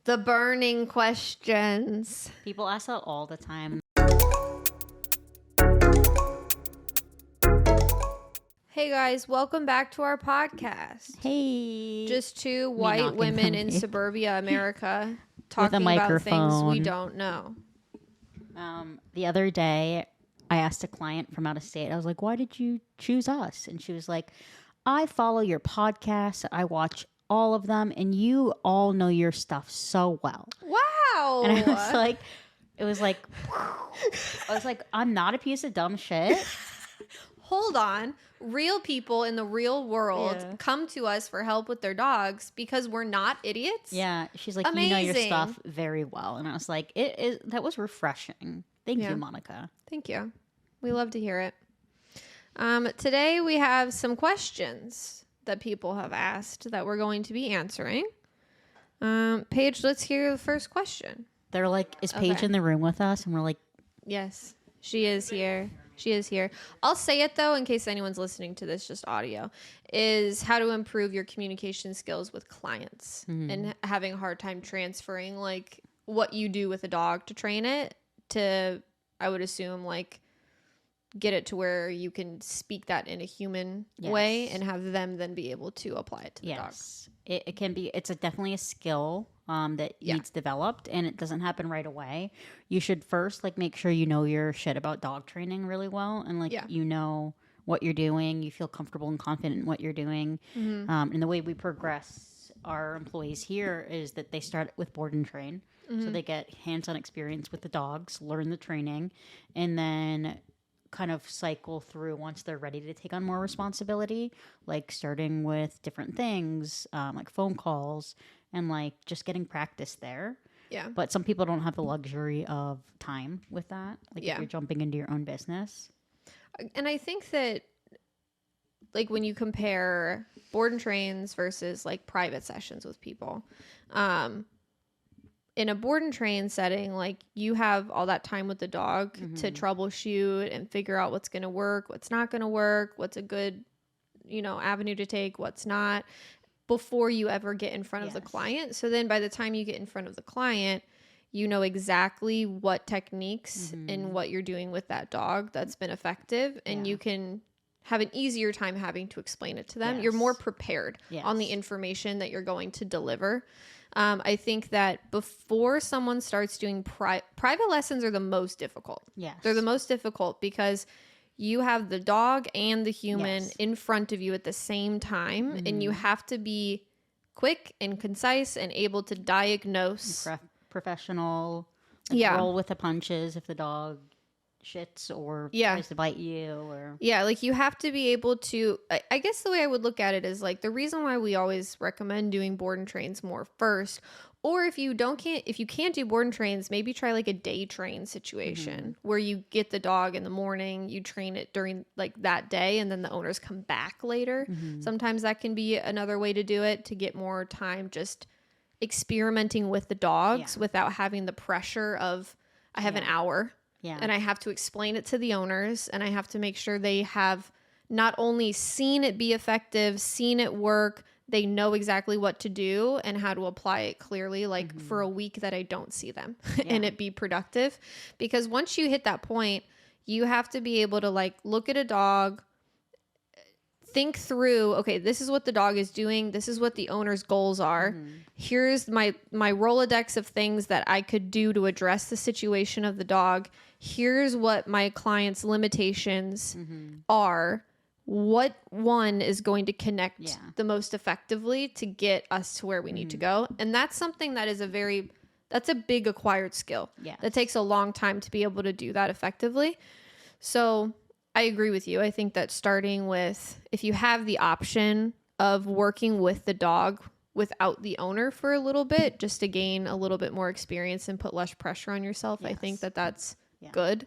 The burning questions. People ask that all the time. Hey guys, welcome back to our podcast. Hey. Just two white women in suburbia America talking about things we don't know. The other day, I asked a client from out of state, I was like, why did you choose us? And she was like, I follow your podcast. I watch all of them, and you all know your stuff so well. Wow. And I was like, I'm not a piece of dumb shit. Hold on. Real people in the real world come to us for help with their dogs because we're not idiots. Yeah. She's like, Amazing. You know your stuff very well. And I was like, that was refreshing. Thank you, Monica. Thank you. We love to hear it. Today we have some questions that people have asked that we're going to be answering. Paige, let's hear the first question. They're like, is Paige in the room with us? And we're like, yes, she is here. She is here. I'll say it though, in case anyone's listening to this, just audio, is how to improve your communication skills with clients and having a hard time transferring like what you do with a dog to train it to, I would assume, like get it to where you can speak that in a human way and have them then be able to apply it to the dog. It can be, it's definitely a skill that needs developed, and it doesn't happen right away. You should first like make sure you know your shit about dog training really well, and like you know what you're doing, you feel comfortable and confident in what you're doing. And the way we progress our employees here is that they start with board and train. So they get hands-on experience with the dogs, learn the training, and then kind of cycle through once they're ready to take on more responsibility, like starting with different things, like phone calls and like just getting practice there. Yeah. But some people don't have the luxury of time with that. Like if you're jumping into your own business. And I think that like when you compare board and trains versus like private sessions with people, in a board and train setting, like you have all that time with the dog to troubleshoot and figure out what's going to work, what's not going to work, what's a good, avenue to take, what's not, before you ever get in front of the client. So then by the time you get in front of the client, you know exactly what techniques and what you're doing with that dog that's been effective, and you can have an easier time having to explain it to them. You're more prepared on the information that you're going to deliver. I think that before someone starts doing private lessons are the most difficult. Yes. They're the most difficult because you have the dog and the human in front of you at the same time, and you have to be quick and concise and able to diagnose. Professional. Like roll with the punches if the dog shits or tries to bite you, or like you have to be able to, I guess the way I would look at it is like the reason why we always recommend doing board and trains more first, or if you can't do board and trains, maybe try like a day train situation where you get the dog in the morning, you train it during like that day, and then the owners come back later. Sometimes that can be another way to do it, to get more time just experimenting with the dogs without having the pressure of I have an hour. Yeah. And I have to explain it to the owners, and I have to make sure they have not only seen it be effective, seen it work, they know exactly what to do and how to apply it clearly, like for a week that I don't see them and it be productive. Because once you hit that point, you have to be able to like look at a dog, think through, okay, this is what the dog is doing. This is what the owner's goals are. Here's my Rolodex of things that I could do to address the situation of the dog. Here's what my client's limitations are. What one is going to connect the most effectively to get us to where we need to go? And that's something that is that's a big acquired skill. Yeah. That takes a long time to be able to do that effectively. So I agree with you. I think that starting with, if you have the option of working with the dog without the owner for a little bit, just to gain a little bit more experience and put less pressure on yourself, I think that that's good.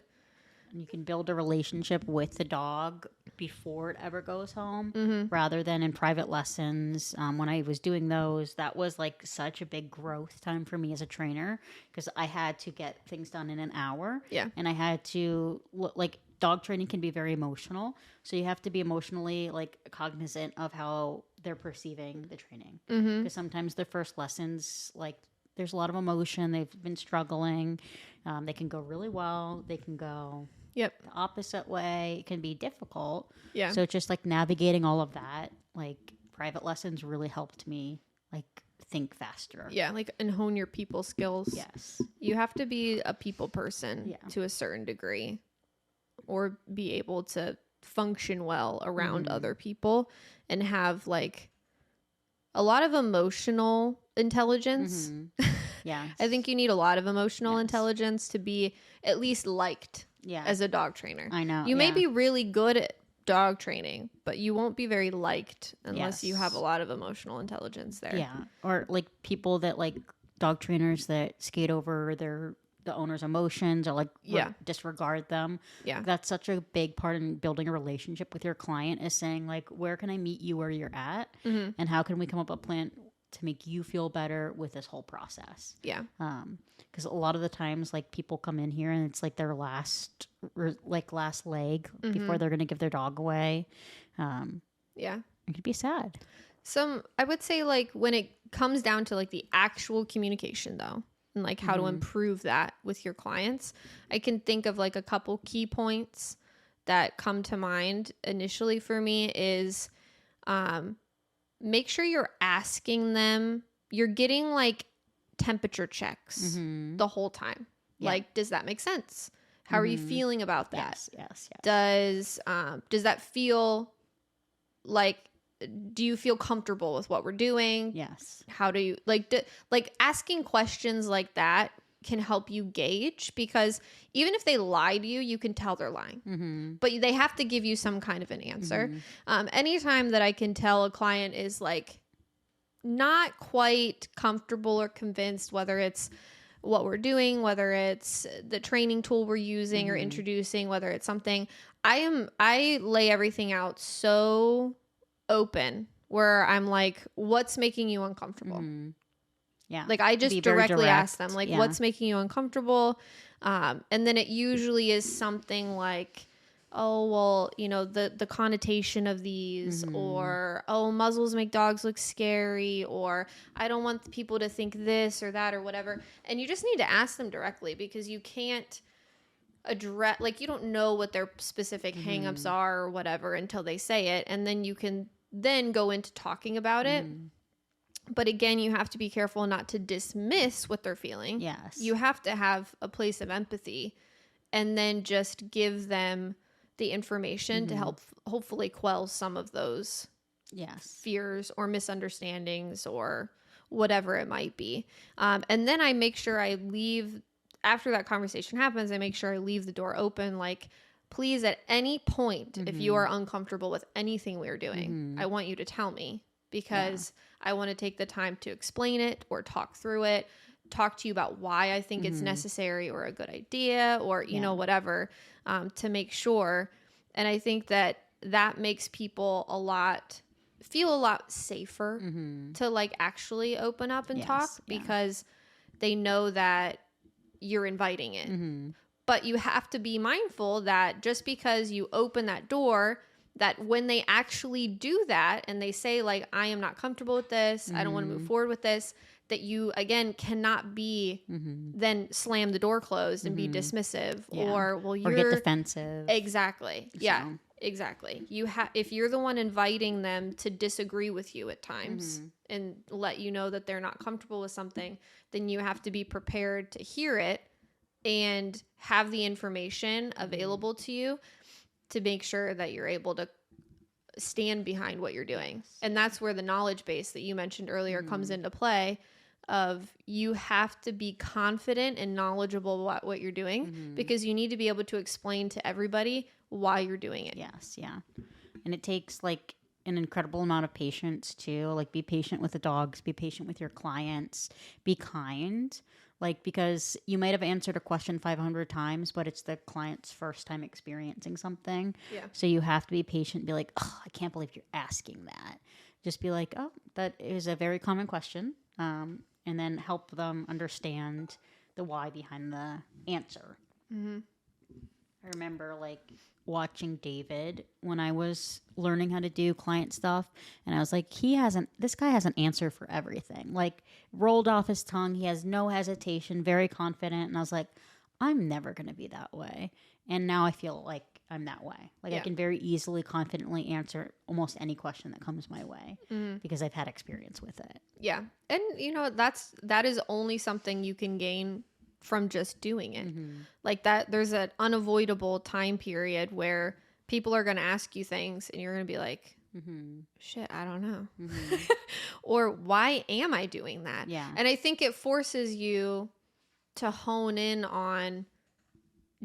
And you can build a relationship with the dog before it ever goes home, rather than in private lessons. When I was doing those, that was like such a big growth time for me as a trainer, because I had to get things done in an hour. Yeah. And I had to like dog training can be very emotional. So you have to be emotionally like cognizant of how they're perceiving the training. Because sometimes the first lessons, like there's a lot of emotion. They've been struggling. They can go really well. They can go the opposite way. It can be difficult. Yeah. So it's just like navigating all of that. Like private lessons really helped me like think faster. Yeah, like and hone your people skills. Yes. You have to be a people person to a certain degree, or be able to function well around other people and have like a lot of emotional intelligence. Yeah. I think you need a lot of emotional intelligence to be at least liked as a dog trainer. I know. You may be really good at dog training, but you won't be very liked unless you have a lot of emotional intelligence there. Yeah. Or like people that like dog trainers that skate over the owner's emotions or like disregard them. Yeah. That's such a big part in building a relationship with your client, is saying like, where can I meet you where you're at? And how can we come up with a plan to make you feel better with this whole process? Yeah. Because a lot of the times like people come in here and it's like their last leg before they're going to give their dog away. It could be sad. I would say like when it comes down to like the actual communication though, and like how to improve that with your clients, I can think of like a couple key points that come to mind initially for me is make sure you're asking them, you're getting like temperature checks the whole time. Like, does that make sense? How are you feeling about that? Yes. Does that feel like, do you feel comfortable with what we're doing? Yes. How do you like asking questions like that can help you gauge, because even if they lie to you, you can tell they're lying, but they have to give you some kind of an answer. Anytime that I can tell a client is like not quite comfortable or convinced, whether it's what we're doing, whether it's the training tool we're using or introducing, whether it's something, I lay everything out so open where I'm like, what's making you uncomfortable? Yeah. Like I just directly ask them like, what's making you uncomfortable? And then it usually is something like, oh, well, you know, the connotation of these, or, oh, muzzles make dogs look scary, or I don't want people to think this or that or whatever. And you just need to ask them directly, because you can't address, like, you don't know what their specific hangups are or whatever until they say it. And then you can then go into talking about it. But again, you have to be careful not to dismiss what they're feeling. Yes. You have to have a place of empathy and then just give them the information to help hopefully quell some of those fears or misunderstandings or whatever it might be. And then I make sure I leave, after that conversation happens, I make sure I leave the door open. Like, please, at any point, if you are uncomfortable with anything we are doing, I want you to tell me, because I want to take the time to explain it or talk through it, talk to you about why I think it's necessary or a good idea, or, you know, whatever, to make sure. And I think that makes people feel a lot safer to like actually open up and talk, because they know that you're inviting it. But you have to be mindful that just because you open that door, that when they actually do that and they say like, I am not comfortable with this, I don't want to move forward with this, that you again cannot be then slam the door closed and be dismissive or get defensive. Exactly. Yeah, exactly. If you're the one inviting them to disagree with you at times and let you know that they're not comfortable with something, then you have to be prepared to hear it and have the information available to you to make sure that you're able to stand behind what you're doing. And that's where the knowledge base that you mentioned earlier comes into play, of you have to be confident and knowledgeable about what you're doing, because you need to be able to explain to everybody why you're doing it. Yes. Yeah. And it takes like an incredible amount of patience too. Like, be patient with the dogs, be patient with your clients, be kind. Like, because you might have answered a question 500 times, but it's the client's first time experiencing something. Yeah. So you have to be patient, be like, oh, I can't believe you're asking that. Just be like, oh, that is a very common question. And then help them understand the why behind the answer. remember like watching David when I was learning how to do client stuff, and I was like, this guy has an answer for everything. Like, rolled off his tongue, he has no hesitation, very confident, and I was like, I'm never going to be that way. And now I feel like I'm that way. Like, I can very easily, confidently answer almost any question that comes my way because I've had experience with it. Yeah. And, you know, that is only something you can gain from just doing it. Like that, there's an unavoidable time period where people are going to ask you things and you're going to be like, shit, I don't know. Or why am I doing that? Yeah. And I think it forces you to hone in on,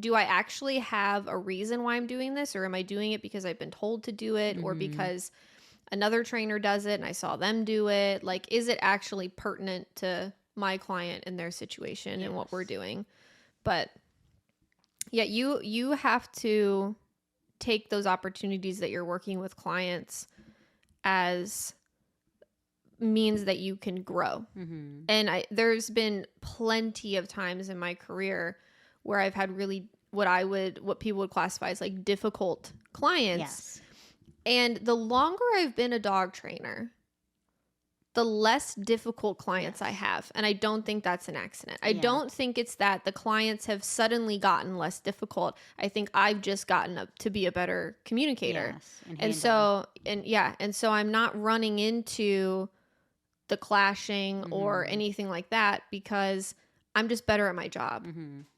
do I actually have a reason why I'm doing this? Or am I doing it because I've been told to do it? Or because another trainer does it and I saw them do it? Like, is it actually pertinent to my client and their situation and what we're doing? But yeah, you have to take those opportunities that you're working with clients as means that you can grow. And there's been plenty of times in my career where I've had really what people would classify as like difficult clients. Yes. And the longer I've been a dog trainer, the less difficult clients I have. And I don't think that's an accident. I don't think it's that the clients have suddenly gotten less difficult. I think I've just gotten up to be a better communicator. And so I'm not running into the clashing or anything like that because I'm just better at my job.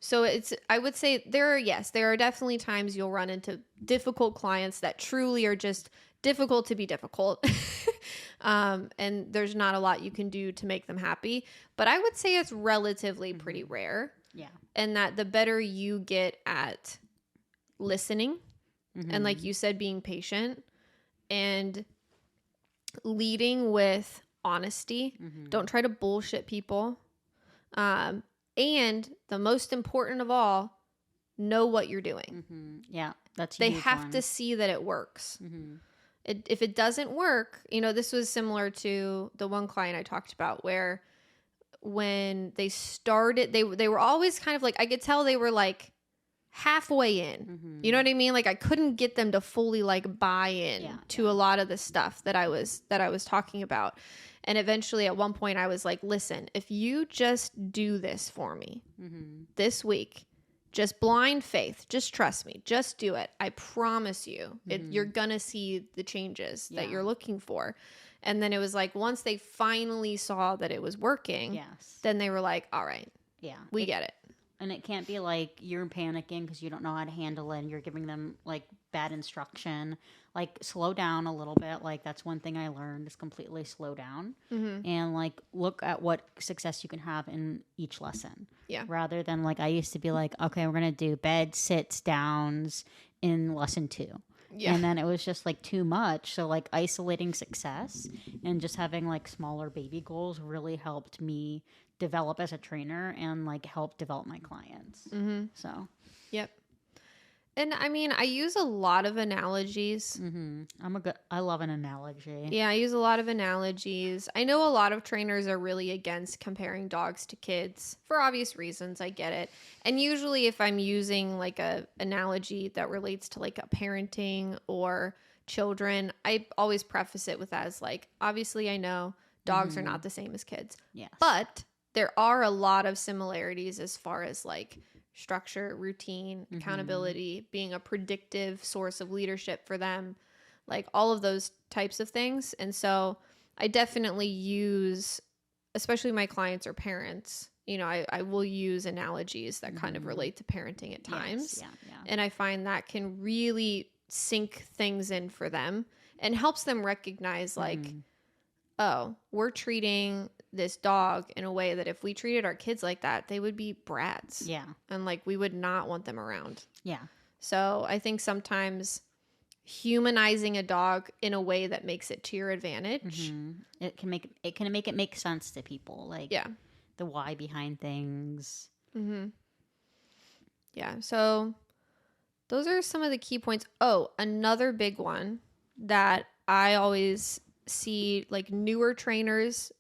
So I would say there are definitely times you'll run into difficult clients that truly are just difficult to be difficult. And there's not a lot you can do to make them happy. But I would say it's relatively pretty rare. Yeah. And that the better you get at listening and, like you said, being patient and leading with honesty. Don't try to bullshit people. And the most important of all, know what you're doing. Yeah, that's they have to see that it works. If it doesn't work, you know, this was similar to the one client I talked about where when they started, they were always kind of like, I could tell they were like halfway in. You know what I mean? Like I couldn't get them to fully like buy in to a lot of the stuff that I was talking about. And eventually at one point I was like, listen, if you just do this for me this week, just blind faith, just trust me, just do it. I promise you, you're going to see the changes that you're looking for. And then it was like, once they finally saw that it was working, then they were like, all right, we get it. And it can't be like you're panicking because you don't know how to handle it and you're giving them like bad instruction. Like slow down a little bit. Like that's one thing I learned is completely slow down and like look at what success you can have in each lesson. Yeah. Rather than like I used to be like, okay, we're going to do bed, sits, downs in lesson 2. Yeah. And then it was just like too much. So like isolating success and just having like smaller baby goals really helped me develop as a trainer and like help develop my clients. So, yep. And I mean, I use a lot of analogies. I love an analogy. Yeah, I use a lot of analogies. I know a lot of trainers are really against comparing dogs to kids for obvious reasons. I get it. And usually if I'm using like a analogy that relates to like a parenting or children, I always preface it with as like, obviously I know dogs are not the same as kids. Yes. But there are a lot of similarities as far as like structure, routine, accountability, being a predictive source of leadership for them, like all of those types of things. And so I definitely use, especially my clients or parents, you know, I will use analogies that kind of relate to parenting at times. Yes. Yeah. And I find that can really sink things in for them and helps them recognize like, oh, we're treating this dog in a way that if we treated our kids like that, they would be brats. Yeah. And like we would not want them around. Yeah. So I think sometimes humanizing a dog in a way that makes it to your advantage. It can make it make sense to people. Like the why behind things. Yeah. So those are some of the key points. Oh, another big one that I always see like newer trainers,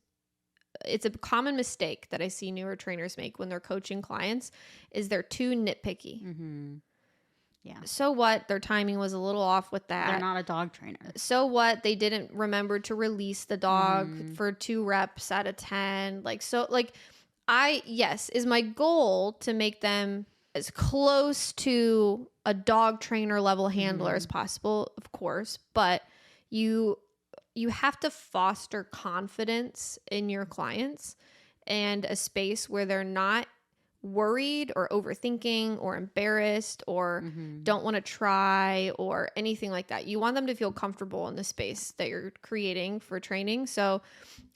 it's a common mistake that I see newer trainers make when they're coaching clients is they're too nitpicky. Yeah. So what? Their timing was a little off with that. They're not a dog trainer. So what? They didn't remember to release the dog for 2 reps out of 10. Like, so, like, is my goal to make them as close to a dog trainer level handler as possible, of course, but you have to foster confidence in your clients and a space where they're not worried or overthinking or embarrassed or don't want to try or anything like that. You want them to feel comfortable in the space that you're creating for training. So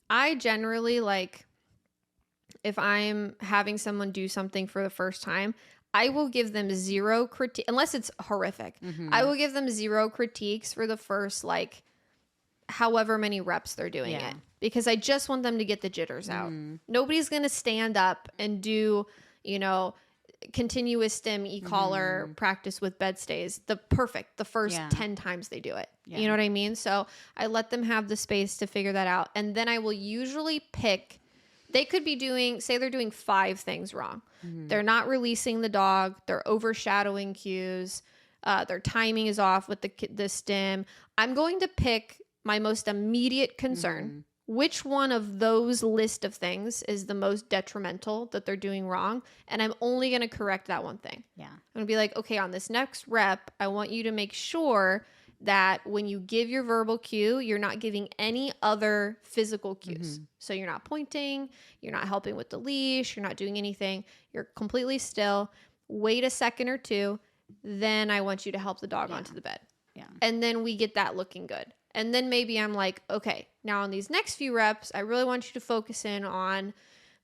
I generally, like, if I'm having someone do something for the first time, I will give them 0 critique, unless it's horrific. I will give them 0 critiques for the first, like, however many reps they're doing it, because I just want them to get the jitters out. Nobody's going to stand up and do, continuous stim e-collar practice with bed stays the first 10 times they do it. You know what I mean? So I let them have the space to figure that out. And then I will usually pick, they could be doing, say they're doing 5 things wrong. They're not releasing the dog. They're overshadowing cues. Their timing is off with the stim. I'm going to pick my most immediate concern. Which one of those list of things is the most detrimental that they're doing wrong? And I'm only going to correct that one thing. Yeah. I'm going to be like, okay, on this next rep, I want you to make sure that when you give your verbal cue, you're not giving any other physical cues. So you're not pointing, you're not helping with the leash, you're not doing anything. You're completely still. Wait a second or 2. Then I want you to help the dog onto the bed. Yeah. And then we get that looking good. And then maybe I'm like, okay, now on these next few reps, I really want you to focus in on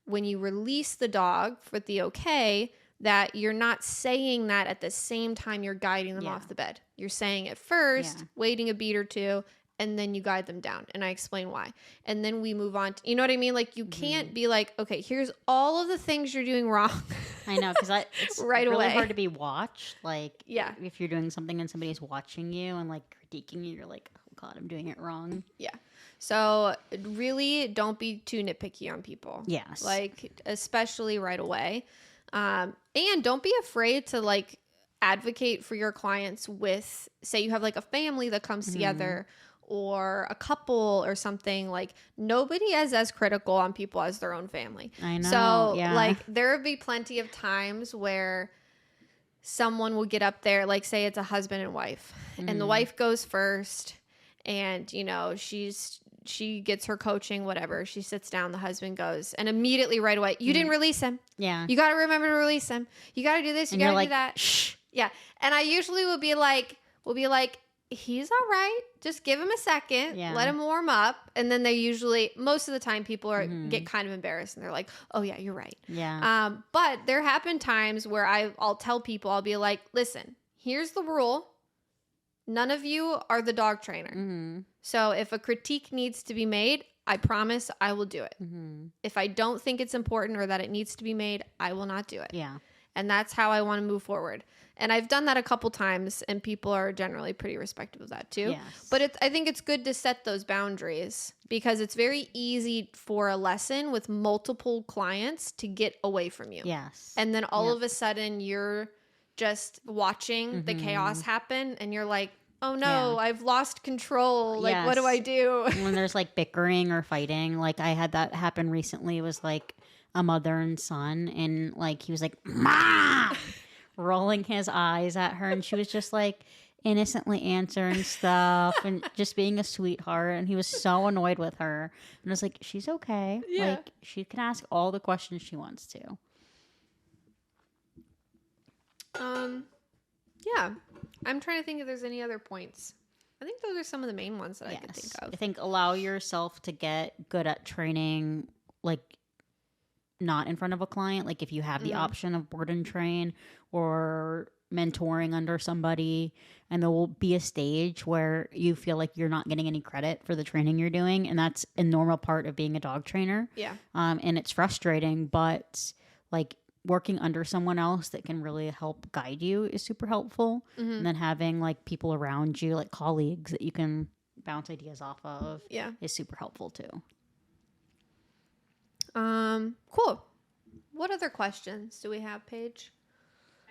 when you release the dog for the okay, that you're not saying that at the same time you're guiding them off the bed. You're saying it first, waiting a beat or 2, and then you guide them down. And I explain why. And then we move on. You know what I mean? Like, you can't be like, okay, here's all of the things you're doing wrong. I know, because it's right really away. hard to be watched. Like, if you're doing something and somebody's watching you and, like, critiquing you, you're like, oh, God, I'm doing it wrong. Yeah. So really don't be too nitpicky on people. Yes. Like, especially right away. And don't be afraid to, like, advocate for your clients with, say you have, like, a family that comes together or a couple or something. Like, nobody is as critical on people as their own family. I know. So like, there would be plenty of times where someone will get up there, like, say it's a husband and wife, and the wife goes first, and she gets her coaching, whatever. She sits down, the husband goes, and immediately right away, you didn't release him. Yeah. You got to remember to release him. You got to do this. You got to do that. Shh. Yeah. And I usually will be like, he's all right. Just give him a second. Yeah. Let him warm up. And then they usually, most of the time, people get kind of embarrassed and they're like, oh yeah, you're right. Yeah. But there have been times where I'll tell people, I'll be like, listen, here's the rule. None of you are the dog trainer. So if a critique needs to be made, I promise I will do it. If I don't think it's important or that it needs to be made, I will not do it. Yeah. And that's how I want to move forward. And I've done that a couple times, and people are generally pretty respectful of that too. Yes. But I think it's good to set those boundaries, because it's very easy for a lesson with multiple clients to get away from you. Yes. And then all of a sudden you're just watching the chaos happen, and you're like, oh no, I've lost control. Like, what do I do? When there's, like, bickering or fighting, like, I had that happen recently. It was like a mother and son, and, like, he was like, Mom! rolling his eyes at her, and she was just, like, innocently answering stuff and just being a sweetheart, and he was so annoyed with her. And I was like, she's okay. Like, she can ask all the questions she wants to. Yeah. I'm trying to think if there's any other points. I think those are some of the main ones that I could think of. I think allow yourself to get good at training, like, not in front of a client. Like, if you have the option of board and train or mentoring under somebody, and there will be a stage where you feel like you're not getting any credit for the training you're doing, and that's a normal part of being a dog trainer. Yeah. And it's frustrating, but, like, working under someone else that can really help guide you is super helpful. And then having, like, people around you, like colleagues that you can bounce ideas off of, is super helpful too. Cool. What other questions do we have, Paige?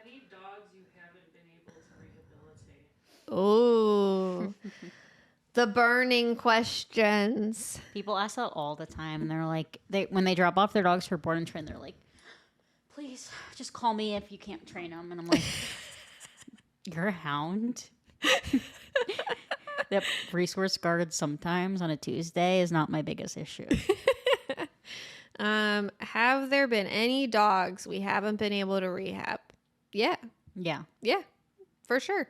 Any dogs you haven't been able to Oh, the burning questions. People ask that all the time, and they're like, when they drop off their dogs for board and train, they're like, please just call me if you can't train them. And I'm like, you're a hound. That resource guard sometimes on a Tuesday is not my biggest issue. Have there been any dogs we haven't been able to rehab? Yeah, for sure.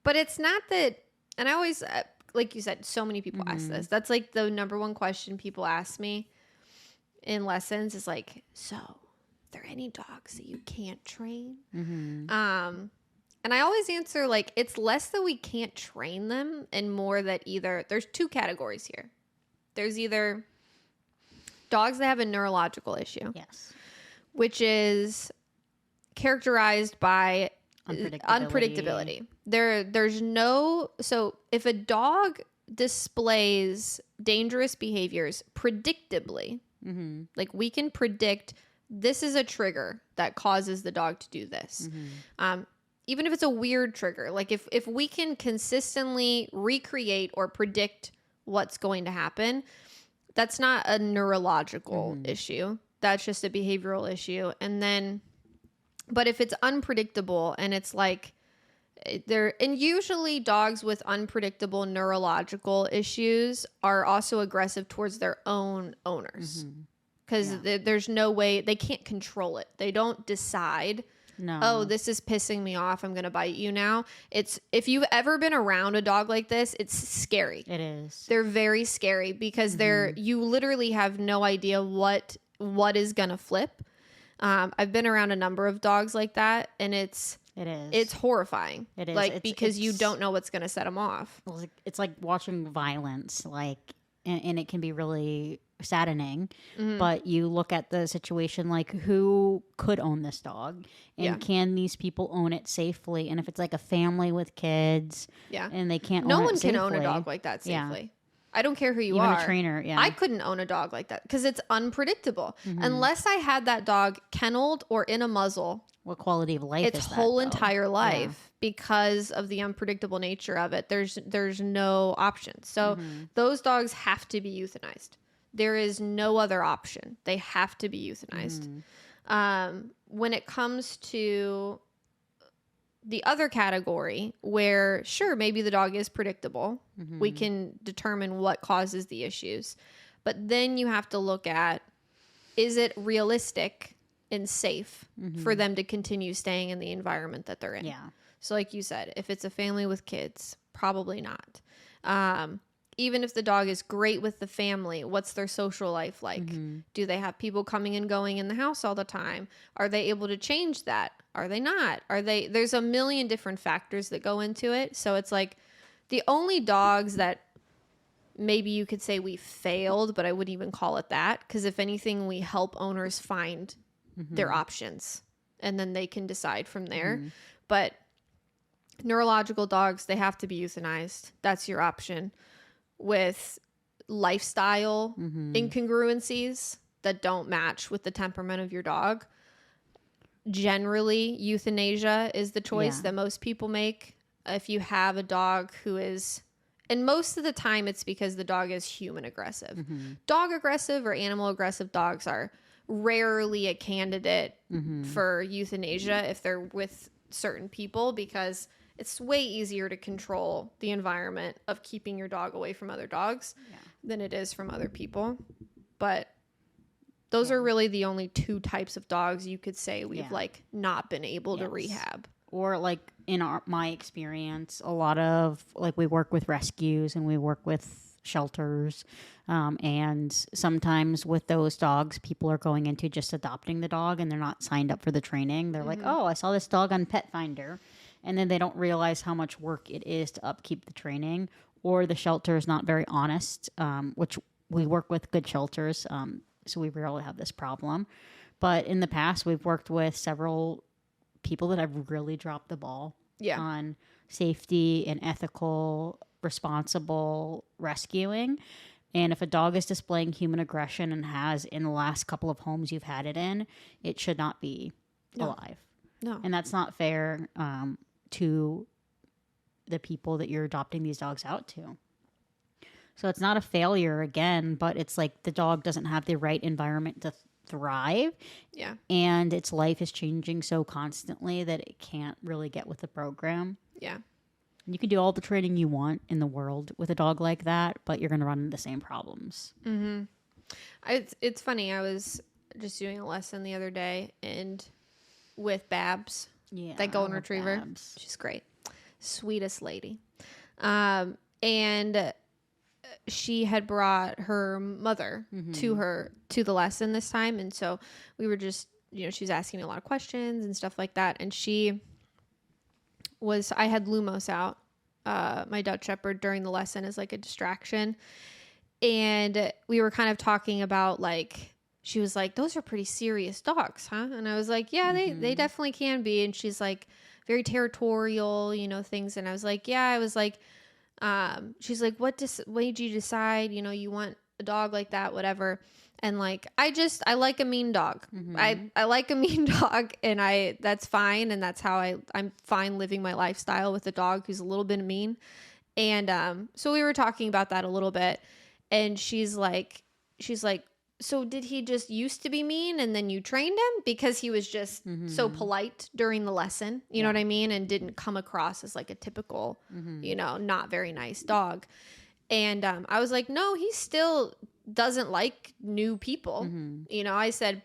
But it's not that, and I always, like you said, so many people ask this. That's like the number one question people ask me in lessons is like, so, are there any dogs that you can't train? And I always answer like, it's less that we can't train them and more that either, there's two categories here. There's either dogs that have a neurological issue. Yes. Which is characterized by unpredictability. There's no, so if a dog displays dangerous behaviors predictably, like we can predict this is a trigger that causes the dog to do this. Even if it's a weird trigger, like if we can consistently recreate or predict what's going to happen, that's not a neurological issue. That's just a behavioral issue. And then, but if it's unpredictable and it's like and usually dogs with unpredictable neurological issues are also aggressive towards their own owners because there's no way they can't control it. They don't decide, oh, this is pissing me off, I'm going to bite you now. It's, if you've ever been around a dog like this, it's scary. It is. They're very scary because you literally have no idea what is going to flip. I've been around a number of dogs like that, and it's horrifying. It is. Like, because you don't know what's going to set them off. It's like watching violence, like, and it can be really saddening, but you look at the situation like, who could own this dog, and can these people own it safely? And if it's like a family with kids, and they can't no own one it safely, can own a dog like that safely. I don't care who you Even are. a trainer, I couldn't own a dog like that because it's unpredictable. Unless I had that dog kenneled or in a muzzle. What quality of life its is that, whole though? entire life because of the unpredictable nature of it. There's no option. So those dogs have to be euthanized. There is no other option. They have to be euthanized. When it comes to the other category where, sure, maybe the dog is predictable. We can determine what causes the issues. But then you have to look at, is it realistic and safe for them to continue staying in the environment that they're in? Yeah. So like you said, if it's a family with kids, probably not. Even if the dog is great with the family, what's their social life like? Do they have people coming and going in the house all the time? Are they able to change that? Are they not? There's a million different factors that go into it. So it's like the only dogs that maybe you could say we failed, but I wouldn't even call it that. Because if anything, we help owners find their options and then they can decide from there. But neurological dogs, they have to be euthanized. That's your option. With lifestyle incongruencies that don't match with the temperament of your dog, generally euthanasia is the choice that most people make. If you have a dog who is, and most of the time it's because the dog is human aggressive. Dog aggressive or animal aggressive dogs are rarely a candidate for euthanasia if they're with certain people, because it's way easier to control the environment of keeping your dog away from other dogs than it is from other people. But those are really the only two types of dogs you could say we've like not been able to rehab. Or like in my experience, a lot of like, we work with rescues and we work with shelters. And sometimes with those dogs, people are going into just adopting the dog and they're not signed up for the training. They're like, oh, I saw this dog on Pet Finder. And then they don't realize how much work it is to upkeep the training, or the shelter is not very honest, which we work with good shelters. So we rarely have this problem. But in the past, we've worked with several people that have really dropped the ball on safety and ethical, responsible rescuing. And if a dog is displaying human aggression and has in the last couple of homes you've had it in, it should not be alive. No. And that's not fair to the people that you're adopting these dogs out to. So it's not a failure again, but it's like the dog doesn't have the right environment to thrive. Yeah. And its life is changing so constantly that it can't really get with the program. Yeah. You can do all the training you want in the world with a dog like that, but you're going to run into the same problems. Mm-hmm. It's funny. I was just doing a lesson the other day and with Babs, that golden retriever. Babs. She's great. Sweetest lady. And she had brought her mother to the lesson this time. And so we were just, she was asking me a lot of questions and stuff like that. And I had Lumos out, my Dutch Shepherd, during the lesson as like a distraction. And we were kind of talking about like, she was like, those are pretty serious dogs, huh? And I was like, yeah, they definitely can be. And she's like, very territorial, things. And I was like, yeah, I was like, she's like, what made you decide, you want a dog like that, whatever. And like, I like a mean dog. I like a mean dog, and that's fine. And that's how I'm fine living my lifestyle with a dog who's a little bit mean. And, so we were talking about that a little bit, and she's like, so did he just used to be mean and then you trained him because he was just so polite during the lesson, you know what I mean? And didn't come across as like a typical, not very nice dog. And, I was like, no, he still doesn't like new people. I said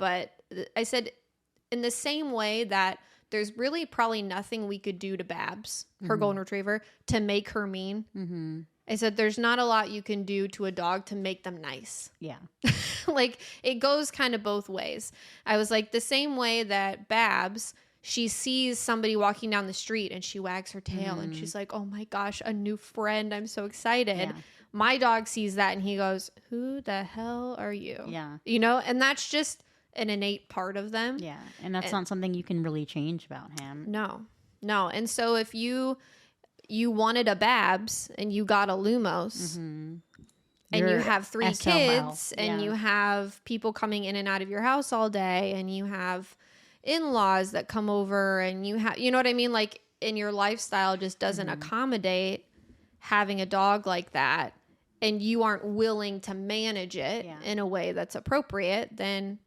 in the same way that there's really probably nothing we could do to Babs, her golden retriever, to make her mean. I said, there's not a lot you can do to a dog to make them nice. Yeah. Like, it goes kind of both ways. I was like, the same way that Babs, she sees somebody walking down the street and she wags her tail and she's like, oh my gosh, a new friend. I'm so excited. Yeah. My dog sees that and he goes, who the hell are you? Yeah. And that's just an innate part of them. Yeah. And that's not something you can really change about him. No. And so if you wanted a Babs and you got a Lumos and you have 3 kids and you have people coming in and out of your house all day and you have in-laws that come over and you know what I mean? Like, in your lifestyle just doesn't accommodate having a dog like that, and you aren't willing to manage it in a way that's appropriate, then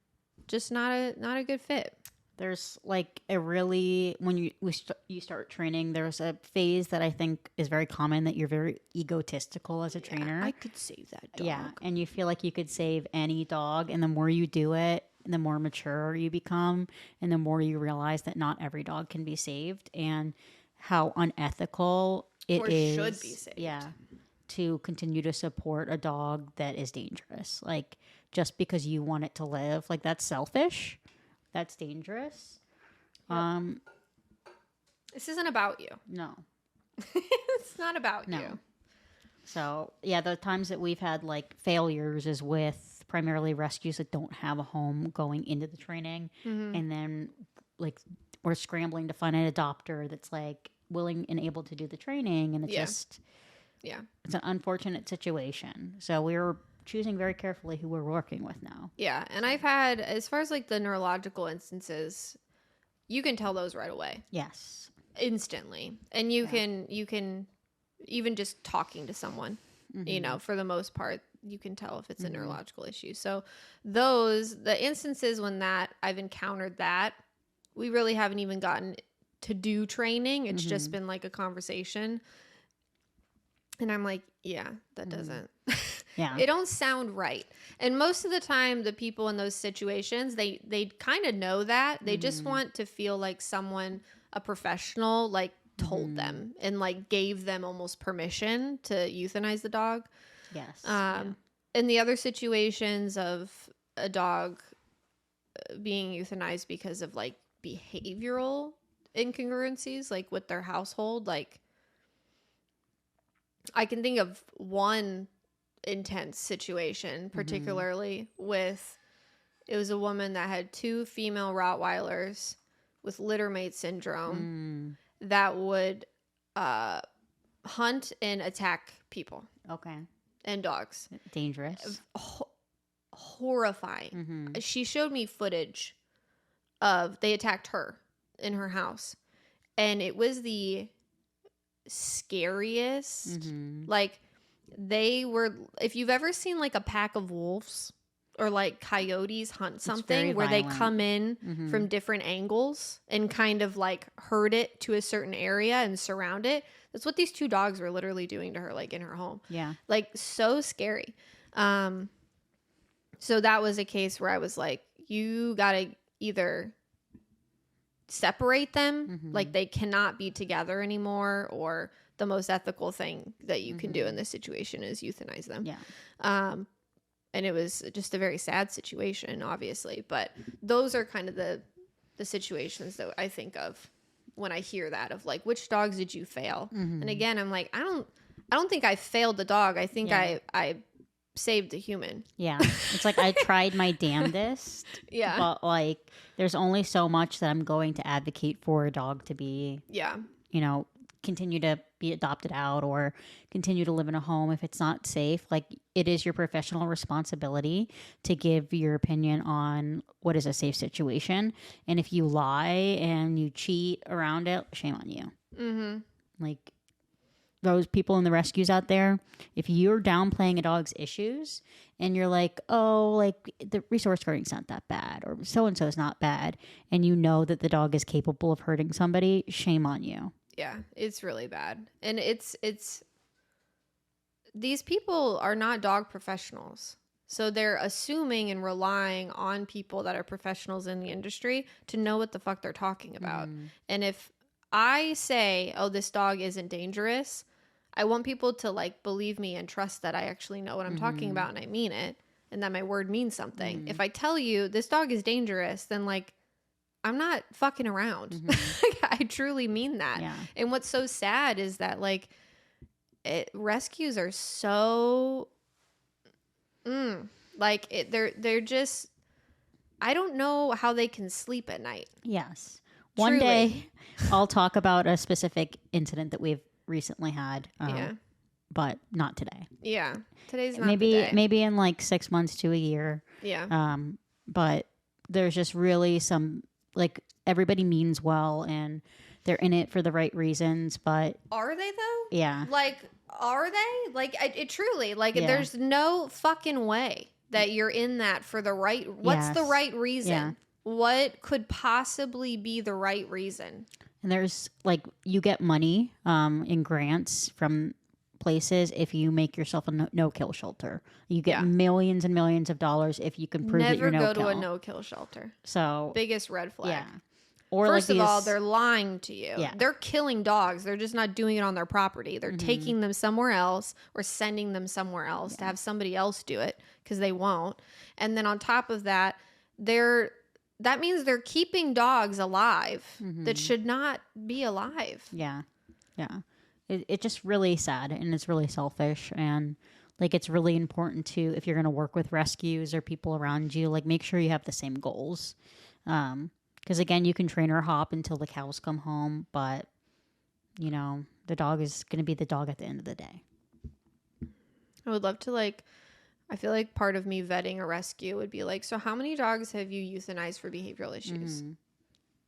just not a good fit. There's like when you start training, there's a phase that I think is very common, that you're very egotistical as a trainer. I could save that dog. Yeah, and you feel like you could save any dog, and the more you do it, the more mature you become, and the more you realize that not every dog can be saved, and how unethical it is. Or should be saved. Yeah, to continue to support a dog that is dangerous. Like, just because you want it to live, like, that's selfish. That's dangerous. Yep. This isn't about you. No. It's not about you. So, yeah, the times that we've had, like, failures is with primarily rescues that don't have a home going into the training. And then, like, we're scrambling to find an adopter that's, like, willing and able to do the training. And it's just... Yeah. It's an unfortunate situation. So we're choosing very carefully who we're working with now. Yeah. And I've had, as far as like the neurological instances, you can tell those right away. Yes. Instantly. And you can even just talking to someone, for the most part, you can tell if it's a neurological issue. So the instances when I've encountered that, we really haven't even gotten to do training. It's just been like a conversation. And I'm like, yeah, that doesn't. Yeah. It don't sound right. And most of the time, the people in those situations, they kind of know that. They just want to feel like someone, a professional, like told them and like gave them almost permission to euthanize the dog. Yes. In the other situations of a dog being euthanized because of like behavioral incongruencies, like with their household, like, I can think of one intense situation, particularly it was a woman that had 2 female Rottweilers with littermate syndrome that would hunt and attack people. Okay. And dogs. Dangerous. Horrifying. She showed me footage they attacked her in her house. And it was the scariest. Like they were, if you've ever seen like a pack of wolves or like coyotes hunt something where they come in from different angles and kind of like herd it to a certain area and surround it. That's what these two dogs were literally doing to her, like in her home. Yeah. Like so scary. So that was a case where I was like, you gotta either separate them, like they cannot be together anymore, or the most ethical thing that you can do in this situation is euthanize them. Yeah. And it was just a very sad situation, obviously, but those are kind of the situations that I think of when I hear that, of like, which dogs did you fail? And again, I'm like, I don't think I failed the dog. I think I saved a human. Yeah. It's like I tried my damnedest. Yeah. But like there's only so much that I'm going to advocate for a dog to be, you know, continue to be adopted out or continue to live in a home if it's not safe. Like it is your professional responsibility to give your opinion on what is a safe situation. And if you lie and you cheat around it, shame on you. Like those people in the rescues out there, if you're downplaying a dog's issues and you're like, oh, like the resource guarding's not that bad or so-and-so is not bad, and you know that the dog is capable of hurting somebody, shame on you. Yeah, it's really bad. And it's these people are not dog professionals. So they're assuming and relying on people that are professionals in the industry to know what the fuck they're talking about. And if I say, oh, this dog isn't dangerous, I want people to like believe me and trust that I actually know what I'm talking about and I mean it and that my word means something. If I tell you this dog is dangerous, then like I'm not fucking around. I truly mean that. Yeah. And what's so sad is that like rescues are so they're just, I don't know how they can sleep at night. Yes. One day I'll talk about a specific incident that we've recently had. But not today. Yeah. Today's not maybe the day. Maybe in like 6 months to a year. Yeah. But there's just really some, like, everybody means well and they're in it for the right reasons, but are they though? Yeah. Like, are they? Like, it truly, like, there's no fucking way that you're in that for the right. What's the right reason? Yeah. What could possibly be the right reason? And there's like, you get money in grants from places if you make yourself a no-kill shelter. You get millions and millions of dollars if you can prove that you're no-kill. Never go to a no-kill shelter. So biggest red flag. Yeah. Or first like of all, they're lying to you. Yeah. They're killing dogs. They're just not doing it on their property. They're taking them somewhere else or sending them somewhere else to have somebody else do it because they won't. And then on top of that, that means they're keeping dogs alive that should not be alive. Yeah. Yeah. It's just really sad and it's really selfish. And like, it's really important to, if you're going to work with rescues or people around you, like make sure you have the same goals. Because again, you can train or hop until the cows come home, but you know, the dog is going to be the dog at the end of the day. I would love to I feel like part of me vetting a rescue would be like, so how many dogs have you euthanized for behavioral issues?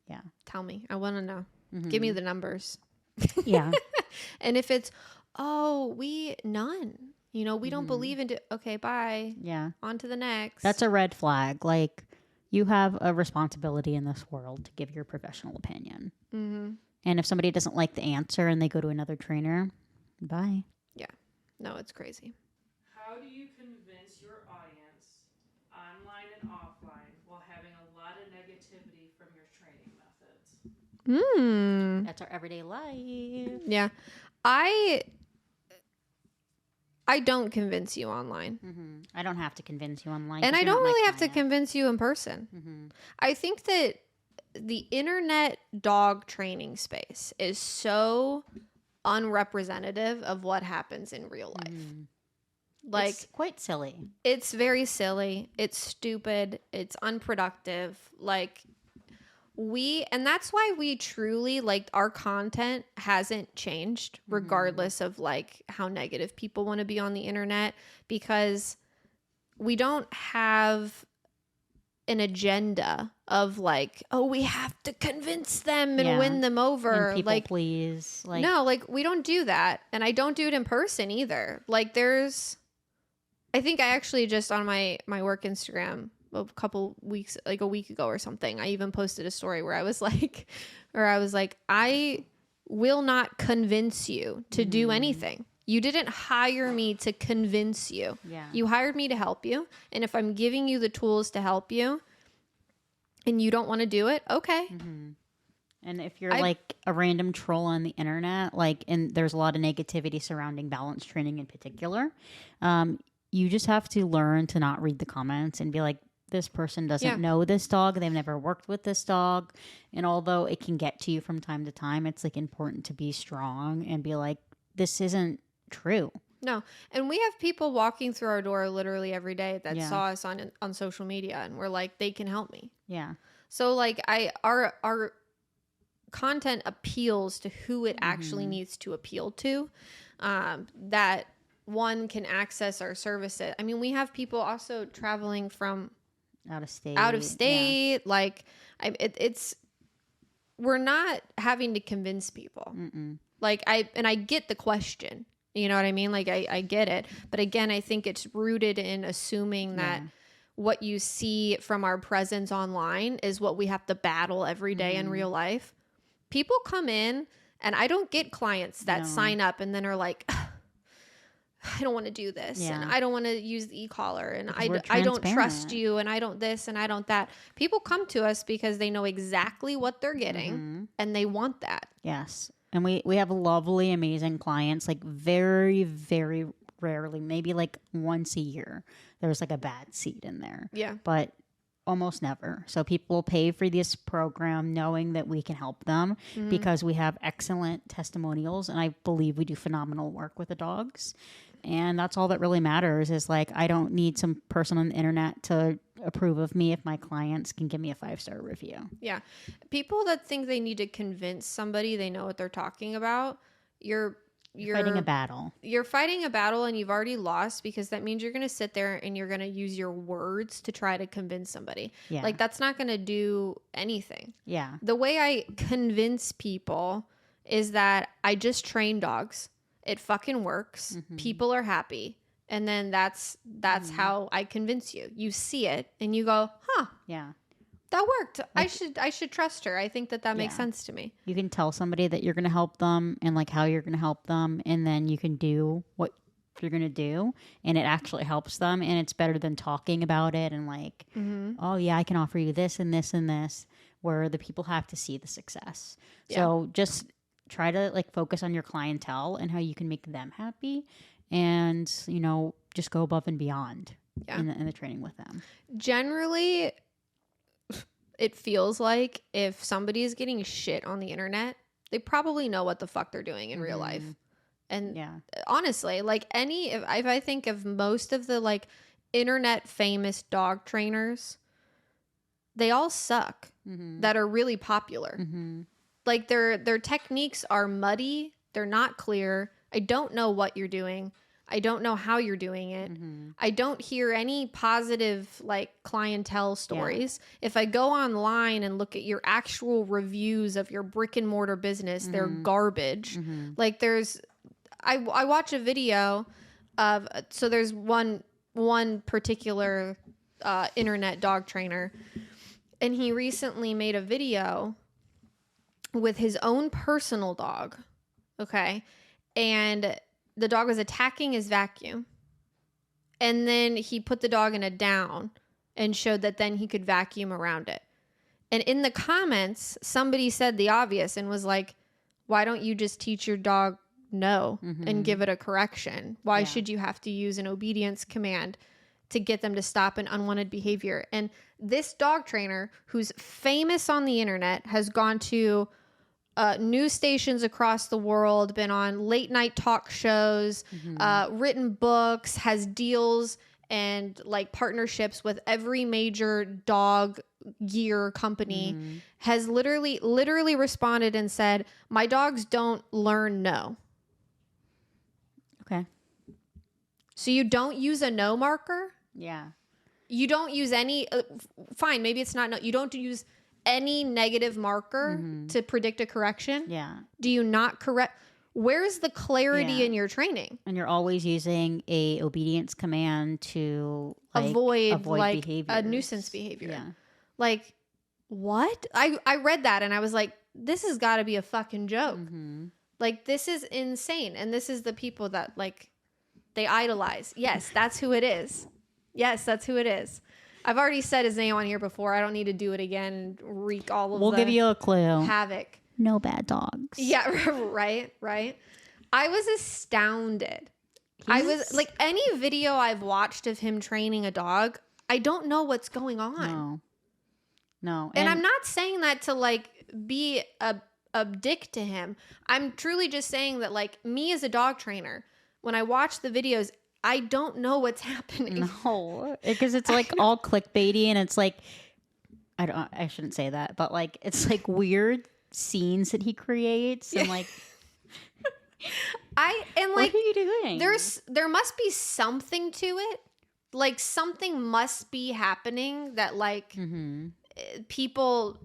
Yeah. Tell me. I want to know. Give me the numbers. Yeah. And if it's, none. You know, we don't believe in it. Okay, bye. Yeah. On to the next. That's a red flag. Like, you have a responsibility in this world to give your professional opinion. And if somebody doesn't like the answer and they go to another trainer, bye. Yeah. No, it's crazy. How do you convince your audience, online and offline, while having a lot of negativity from your training methods? That's our everyday life. Yeah. I don't convince you online. I don't have to convince you online. And I don't really have to convince you in person. I think that the internet dog training space is so unrepresentative of what happens in real life. Like, it's quite silly. It's very silly. It's stupid. It's unproductive. Like, and that's why we truly, like, our content hasn't changed regardless of like how negative people want to be on the internet, because we don't have an agenda of like, oh, we have to convince them and win them over. And people like, please. Like, no, like we don't do that. And I don't do it in person either. Like I think I actually just on my work Instagram a couple weeks, like a week ago or something, I even posted a story where I was like, I will not convince you to do anything. You didn't hire me to convince you. Yeah. You hired me to help you. And if I'm giving you the tools to help you and you don't want to do it, okay. And if you're like a random troll on the internet, like, and there's a lot of negativity surrounding balance training in particular, you just have to learn to not read the comments and be like, this person doesn't know this dog. They've never worked with this dog. And although it can get to you from time to time, it's like important to be strong and be like, this isn't true. No. And we have people walking through our door literally every day that saw us on social media and we're like, they can help me. Yeah. So like our content appeals to who it actually needs to appeal to, that one can access our services. I mean, we have people also traveling from out of state. Yeah. Like it's, we're not having to convince people. Like I get the question, you know what I mean? Like I get it. But again, I think it's rooted in assuming that what you see from our presence online is what we have to battle every day in real life. People come in and I don't get clients that sign up and then are like, I don't want to do this and I don't want to use the e-collar and I don't trust you and I don't this and I don't that. People come to us because they know exactly what they're getting and they want that. Yes. And we have lovely, amazing clients, like very, very rarely, maybe like once a year, there's like a bad seed in there. Yeah. But almost never. So people pay for this program knowing that we can help them because we have excellent testimonials and I believe we do phenomenal work with the dogs. And that's all that really matters is like, I don't need some person on the internet to approve of me if my clients can give me a 5-star review. Yeah. People that think they need to convince somebody they know what they're talking about, you're fighting a battle. You're fighting a battle and you've already lost because that means you're going to sit there and you're going to use your words to try to convince somebody. Yeah. Like that's not going to do anything. Yeah. The way I convince people is that I just train dogs. It fucking works. People are happy. And then that's how I convince you. You see it and you go, huh. Yeah. That worked. Like, I should trust her. I think that makes sense to me. You can tell somebody that you're going to help them and like how you're going to help them. And then you can do what you're going to do. And it actually helps them. And it's better than talking about it and like, oh yeah, I can offer you this and this and this, where the people have to see the success. Yeah. So just try to like focus on your clientele and how you can make them happy. And, you know, just go above and beyond in the training with them. Generally, it feels like if somebody is getting shit on the internet, they probably know what the fuck they're doing in real life. And honestly, like if I think of most of the like internet famous dog trainers, they all suck that are really popular. Like their techniques are muddy. They're not clear. I don't know what you're doing. I don't know how you're doing it. I don't hear any positive like clientele stories. If I go online and look at your actual reviews of your brick and mortar business, they're garbage. Like I watch a video of, so there's one particular internet dog trainer, and he recently made a video with his own personal dog. Okay. And the dog was attacking his vacuum. And then he put the dog in a down and showed that then he could vacuum around it. And in the comments, somebody said the obvious and was like, why don't you just teach your dog no and give it a correction? Why should you have to use an obedience command to get them to stop an unwanted behavior? And this dog trainer, who's famous on the internet, has gone to news stations across the world, been on late night talk shows, written books, has deals and like partnerships with every major dog gear company, has literally responded and said, my dogs don't learn no. Okay. So you don't use a no marker? Yeah. You don't use any, fine, maybe it's not, no, you don't use any negative marker to predict a correction. Yeah. Do you not correct? Where's the clarity in your training? And you're always using a obedience command to avoid like behaviors. a nuisance behavior. Yeah. Like, what? I read that and I was like, this has got to be a fucking joke. Like, this is insane. And this is the people that, like, they idolize. Yes, that's who it is. Yes, that's who it is. I've already said his name on here before. I don't need to do it again and wreak all of We'll give you a clue. Havoc. No Bad Dogs. Yeah, right. I was astounded. I was like, any video I've watched of him training a dog, I don't know what's going on. No. And I'm not saying that to like be a dick to him. I'm truly just saying that, like, me as a dog trainer, when I watch the videos, I don't know what's happening. No, because it's like all clickbaity, and it's like, I shouldn't say that, but like, it's like weird scenes that he creates, and like, what are you doing? There must be something to it. Like, something must be happening that, like, people,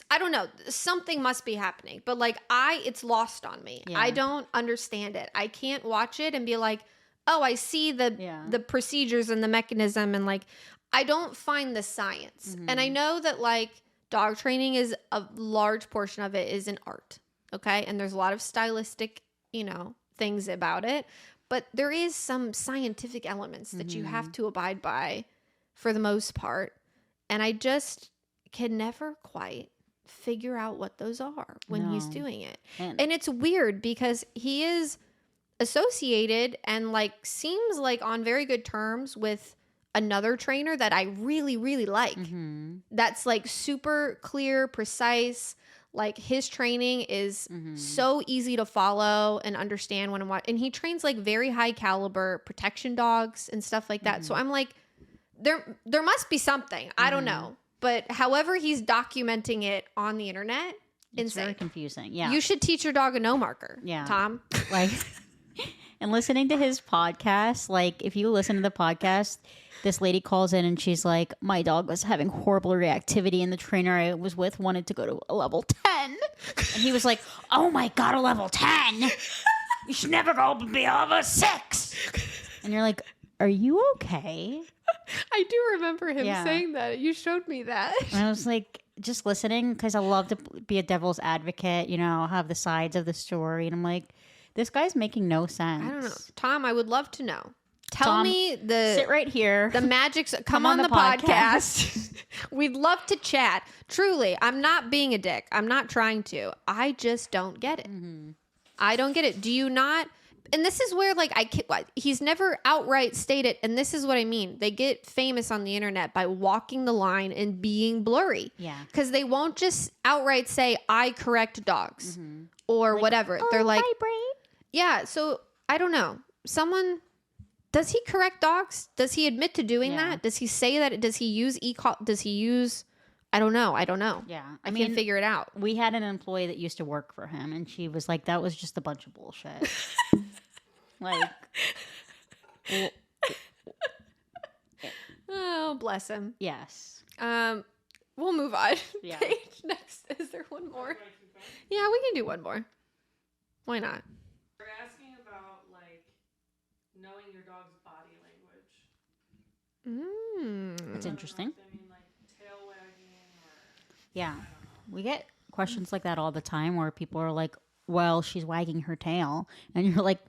I don't know, something must be happening, but like, it's lost on me. I don't understand it. I can't watch it and be like, oh, I see the procedures and the mechanism, and like, I don't find the science. And I know that, like, dog training is a large portion of it is an art. Okay. And there's a lot of stylistic, things about it, but there is some scientific elements that you have to abide by for the most part. And I just can never quite figure out what those are when he's doing it. And it's weird because he is associated and like seems like on very good terms with another trainer that I really, really like. That's like super clear, precise. Like, his training is so easy to follow and understand when I'm watching. And he trains like very high caliber protection dogs and stuff like that. So I'm like, there must be something. I don't know. But however he's documenting it on the internet, it's very confusing. Yeah. You should teach your dog a no marker. Yeah. Tom. Like, and listening to his podcast, like, if you listen to the podcast, this lady calls in and she's like, my dog was having horrible reactivity and the trainer I was with wanted to go to a level 10. And he was like, oh my God, a level 10? You should never go beyond a 6. And you're like, are you okay? I do remember him saying that. You showed me that. And I was like, just listening, because I love to be a devil's advocate, have the sides of the story. And I'm like, this guy's making no sense. I don't know. Tom, I would love to know. Tell me sit right here. The magic's come on the podcast. We'd love to chat. Truly, I'm not being a dick. I'm not trying to. I just don't get it. I don't get it. Do you not? And this is where, like, he's never outright stated, and this is what I mean. They get famous on the internet by walking the line and being blurry. Yeah. Because they won't just outright say, I correct dogs or like, whatever. They're like, vibrate. Yeah. So I don't know. Does he correct dogs? Does he admit to doing that? Does he say that? Does he use I don't know. Yeah. I mean, can't figure it out. We had an employee that used to work for him, and she was like, that was just a bunch of bullshit. Like, oh, bless him. Yes. We'll move on. Yeah. Paige, next. Is there one more? Yeah, we can do one more. Why not? We're asking about, like, knowing your dog's body language. That's interesting. I mean, like, tail wagging or... Yeah. We get questions like that all the time where people are like, well, she's wagging her tail. And you're like,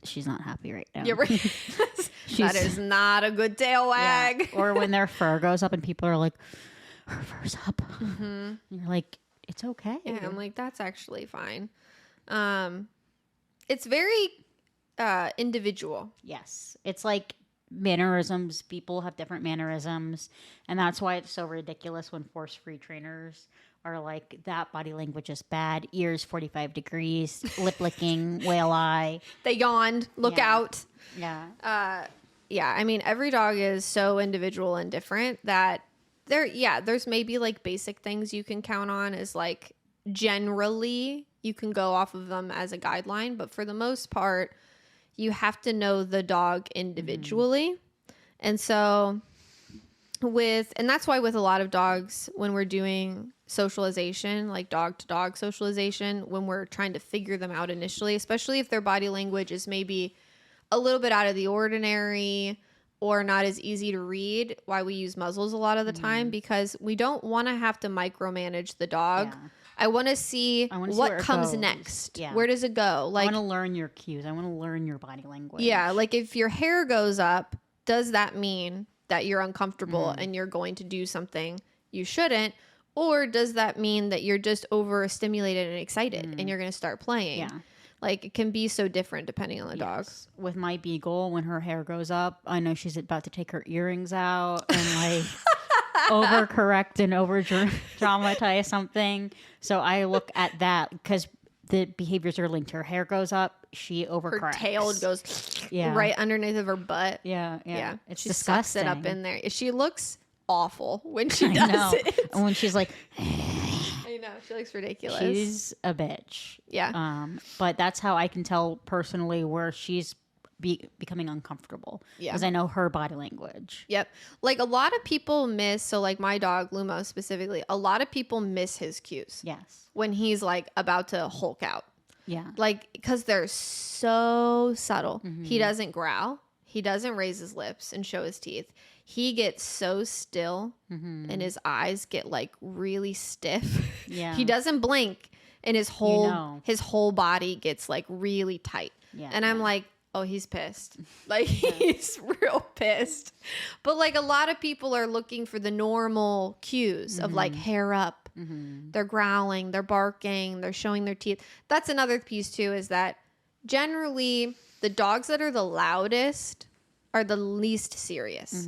she's not happy right now. Yeah, right. That is not a good tail wag. Yeah. Or when their fur goes up and people are like, her fur's up. And you're like, it's okay. Yeah, I'm like, that's actually fine. It's very individual. Yes. It's like mannerisms. People have different mannerisms. And that's why it's so ridiculous when force-free trainers are like, that body language is bad. Ears 45 degrees, lip licking, whale eye. They yawned. Look out. Yeah. Yeah. I mean, every dog is so individual and different that there's maybe like basic things you can count on as like generally you can go off of them as a guideline. But for the most part, you have to know the dog individually. And so and that's why with a lot of dogs, when we're doing socialization, like dog to dog socialization, when we're trying to figure them out initially, especially if their body language is maybe a little bit out of the ordinary or not as easy to read, why we use muzzles a lot of the time, because we don't want to have to micromanage the dog. Yeah. I want to see what comes next. Yeah. Where does it go? Like, I want to learn your cues. I want to learn your body language. Yeah. Like if your hair goes up, does that mean that you're uncomfortable and you're going to do something you shouldn't? Or does that mean that you're just overstimulated and excited and you're going to start playing? Yeah. Like it can be so different depending on the dog. With my beagle, when her hair goes up, I know she's about to take her earrings out and like overcorrect and over dramatize something. So I look at that because the behaviors are linked. Her hair goes up, she overcorrects. Her tail goes right underneath of her butt. Yeah. It's she disgusting. Sucks it up in there. She looks awful when she does it. And when she's like... I know. She looks ridiculous. She's a bitch. Yeah. But that's how I can tell personally where she's becoming uncomfortable. Yeah. Because I know her body language. Yep. Like a lot of people miss, so like my dog, Lumo specifically, a lot of people miss his cues. Yes. When he's like about to Hulk out. Yeah. Like, because they're so subtle. Mm-hmm. He doesn't growl. He doesn't raise his lips and show his teeth. He gets so still and his eyes get like really stiff. Yeah. He doesn't blink and his whole body gets like really tight. Yeah. And I'm like, oh, he's pissed. Like he's real pissed. But like a lot of people are looking for the normal cues of like hair up. They're growling, they're barking, they're showing their teeth. That's another piece too, is that generally the dogs that are the loudest are the least serious.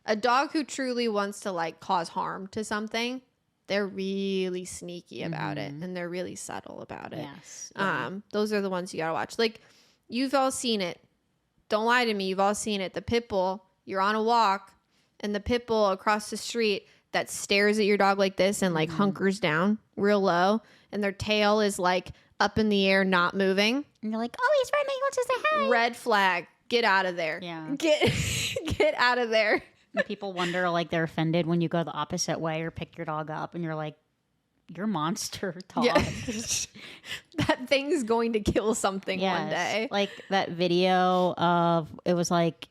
A dog who truly wants to like cause harm to something, they're really sneaky about it and they're really subtle about it. Yes. Those are the ones you gotta watch. Like you've all seen it. Don't lie to me. You've all seen it. The pit bull, you're on a walk and the pit bull across the street that stares at your dog like this and like hunkers down real low and their tail is like up in the air, not moving. And you're like, oh, he's running. He wants to say hi. Red flag. Get out of there. Yeah. Get out of there. And people wonder, like, they're offended when you go the opposite way or pick your dog up and you're like, you're a monster dog. Yeah. That thing's going to kill something one day. Like that video of, it was like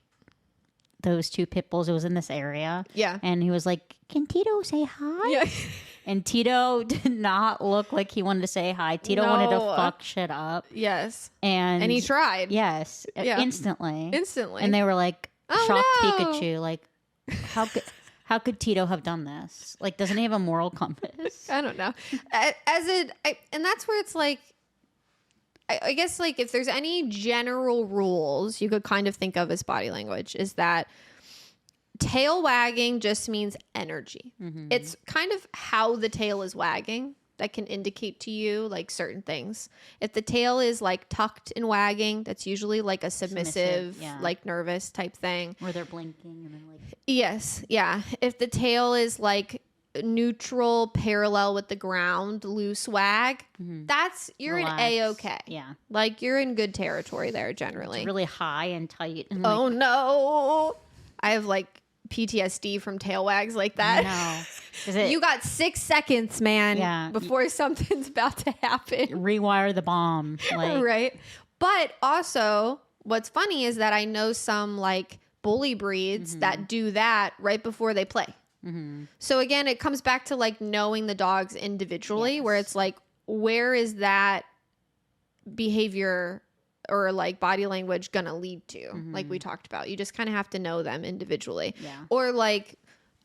those two pit bulls. It was in this area. Yeah. And he was like, can Tito say hi? Yeah. And Tito did not look like he wanted to say hi. Tito wanted to fuck shit up. Yes. And he tried. Yes. Yeah. Instantly. And they were like, shocked Pikachu. Like, how could Tito have done this? Like, doesn't he have a moral compass? I don't know. And that's where it's like, I guess like if there's any general rules you could kind of think of as body language is that tail wagging just means energy. It's kind of how the tail is wagging that can indicate to you like certain things. If the tail is like tucked and wagging, that's usually like a submissive like nervous type thing. Or they're blinking and then like... Yes. Yeah. If the tail is like neutral, parallel with the ground, loose wag, you're in A-okay. Yeah. Like you're in good territory there generally. It's really high and tight. And oh no. I have like PTSD from tail wags like that. No. You got 6 seconds, man, before something's about to happen. Rewire the bomb. Like. Right. But also, what's funny is that I know some like bully breeds that do that right before they play. So again, it comes back to like knowing the dogs individually, where it's like, where is that behavior or like body language gonna lead to, like we talked about. You just kind of have to know them individually. Or like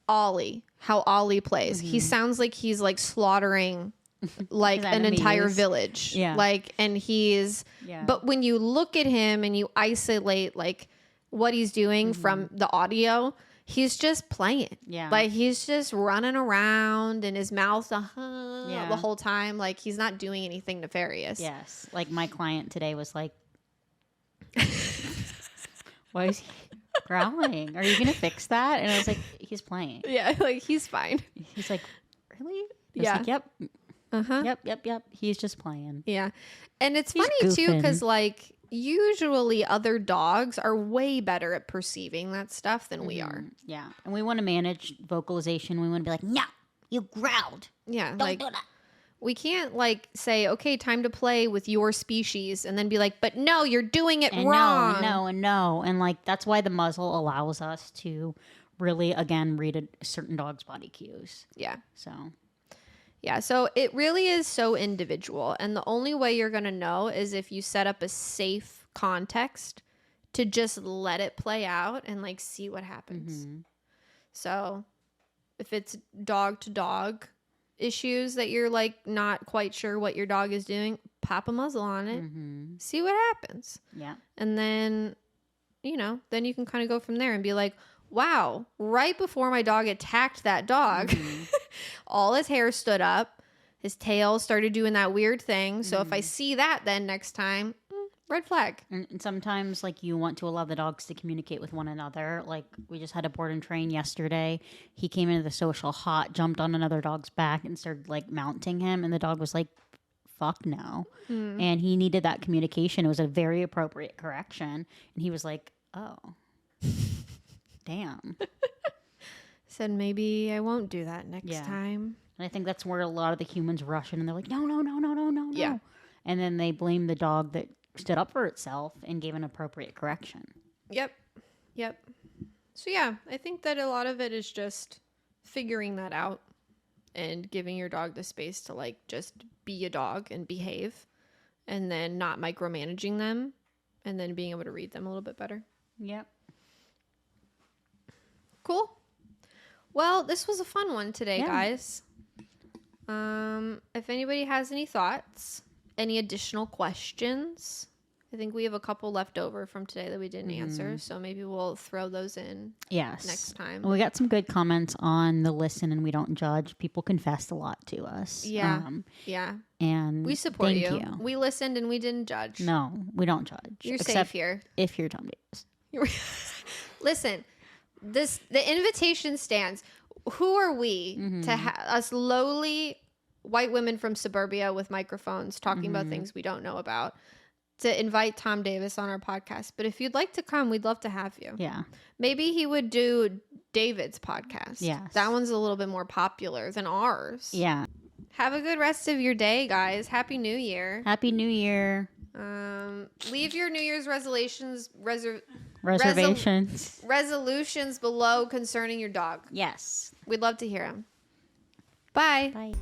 Ollie, how Ollie plays. He sounds like he's like slaughtering like an entire village. Like, and he's but when you look at him and you isolate like what he's doing from the audio, he's just playing. Like he's just running around and his mouth the whole time. Like he's not doing anything nefarious. Yes. Like my client today was like, why is he growling? Are you going to fix that? And I was like, he's playing. Yeah, like he's fine. He's like, really? Like, yep. Yep. He's just playing. Yeah. And it's funny too, because like usually other dogs are way better at perceiving that stuff than we are. Yeah. And we want to manage vocalization. We want to be like, no, you growled. Yeah. Don't do that. We can't like say, okay, time to play with your species and then be like, but no, you're doing it wrong. No. And like, that's why the muzzle allows us to really, again, read a certain dog's body cues. Yeah. So it really is so individual. And the only way you're going to know is if you set up a safe context to just let it play out and like see what happens. So if it's dog to dog issues that you're like not quite sure what your dog is doing, pop a muzzle on it, see what happens. Yeah. And then, then you can kind of go from there and be like, wow, right before my dog attacked that dog, all his hair stood up, his tail started doing that weird thing. So if I see that then next time, red flag. And sometimes like you want to allow the dogs to communicate with one another. Like we just had a board and train yesterday. He came into the social hot, jumped on another dog's back and started like mounting him. And the dog was like, fuck no. And he needed that communication. It was a very appropriate correction. And he was like, oh. Damn. Said maybe I won't do that next time. And I think that's where a lot of the humans rush in and they're like, no. Yeah. And then they blame the dog that stood up for itself and gave an appropriate correction. Yep. So yeah, I think that a lot of it is just figuring that out and giving your dog the space to like just be a dog and behave and then not micromanaging them and then being able to read them a little bit better. Yep. Cool. Well, this was a fun one today, guys. If anybody has any thoughts, any additional questions, I think we have a couple left over from today that we didn't answer, so maybe we'll throw those in next time. We got some good comments on the listen and we don't judge. People confessed a lot to us. Yeah. And we support thank you. We listened and we didn't judge. No, we don't judge. You're safe here. If you're Tom Davis. Listen, the invitation stands. Who are we to us lowly white women from suburbia with microphones talking about things we don't know about to invite Tom Davis on our podcast? But if you'd like to come, we'd love to have you. Yeah. Maybe he would do David's podcast. Yes. That one's a little bit more popular than ours. Yeah. Have a good rest of your day, guys. Happy New Year. Happy New Year. Leave your New Year's reservations Resolutions below concerning your dog. Yes. We'd love to hear them. Bye. Bye.